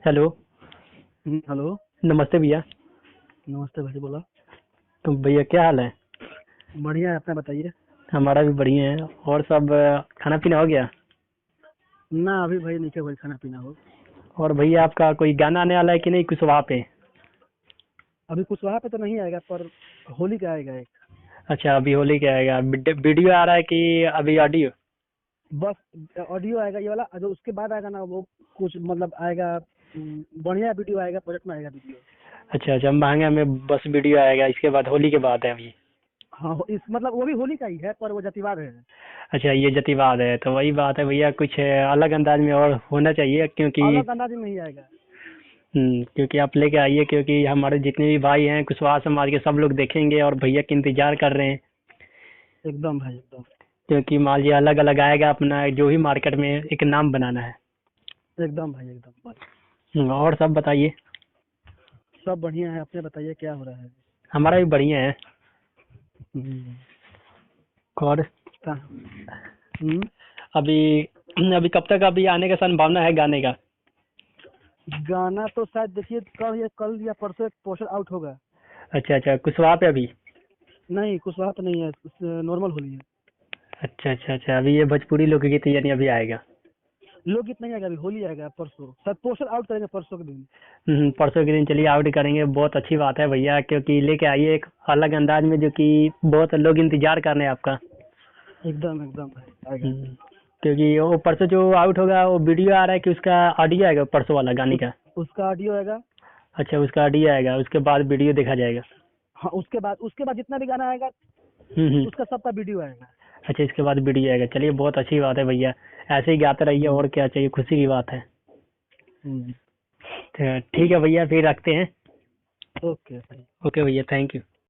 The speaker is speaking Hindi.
हेलो। हेलो। नमस्ते भैया। नमस्ते भाई, बोला। तो भैया क्या हाल है? बढ़िया है, अपना बताइए। हमारा भी बढ़िया है। और सब खाना पीना हो गया? ना, अभी भाई नहीं, क्या भाई खाना पीना हो। और भैया आपका कोई गाना आने वाला है कि नहीं कुछ वहाँ पे? अभी कुछ वहाँ पे तो नहीं आएगा, पर होली का आएगा एक। अच्छा, अभी होली क्या आएगा? वीडियो आ रहा है कि अभी ऑडियो? बस ऑडियो आएगा ये वाला, जो उसके बाद आएगा ना वो कुछ मतलब आएगा। बढ़िया वीडियो आएगा, प्रोजेक्ट में आएगा वीडियो। अच्छा अच्छा, महंगा में बस वीडियो आएगा, इसके बाद होली के बाद है अभी? हाँ, इस मतलब वो भी होली का ही है, पर वो जतिवाद है। अच्छा, ये जतिवाद है तो वही बात है भैया, कुछ अलग अंदाज में और होना चाहिए क्योंकि अलग अंदाज में नहीं आएगा। क्योंकि आप लेके आइए, क्योंकि हमारे जितने भी भाई हैं कुशवाहा समाज के सब लोग देखेंगे और भैया के इंतजार कर रहे हैं। एकदम भाई, एकदम। क्योंकि मान लीजिए अलग अलग आएगा, अपना जो भी मार्केट में एक नाम बनाना है। एकदम भाई, एकदम भाई। और सब बताइए। सब बढ़िया है, अपने बताइए क्या हो रहा है। हमारा भी बढ़िया है। हम्म, और कहाँ? हम्म, अभी अभी कब तक अभी आने का संभावना है गाने का? गाना तो शायद देखिए कल या परसों एक पोस्टर आउट होगा। अच्छा अच्छा, कुशवाहा पे अभी? नहीं, कुछ बात नहीं है, नॉर्मल होली है। अच्छा अच्छा अच्छा, अभी ये भोजपुरी लोकगीत यानी अभी आएगा? लोकगीत नहीं आएगा, अभी होली आएगा परसों, शायद पोस्टर आउट करेंगे परसों के दिन। परसों के दिन चलिए आउट करेंगे, बहुत अच्छी बात है भैया, क्योंकि लेके आइए एक अलग अंदाज में जो कि बहुत लोग इंतजार कर रहे हैं आपका। एकदम एकदम भाई, आएगा। हम्म, क्योंकि वो परसों जो आउट होगा वो वीडियो आ रहा है कि उसका ऑडियो आएगा परसों वाला गाने का? उसका ऑडियो आएगा। अच्छा, उसका ऑडियो आएगा, उसके बाद वीडियो देखा जाएगा। हाँ, उसके बाद जितना भी गाना आएगा हम्म। उसका सबका वीडियो आएगा। अच्छा, इसके बाद वीडियो आएगा, चलिए बहुत अच्छी बात है भैया। ऐसे ही गाते रहिए, हम्म। और क्या चाहिए, खुशी की बात है। हम्म। तो ठीक है भैया, फिर रखते हैं। ओके भाई। ओके भैया, थैंक यू।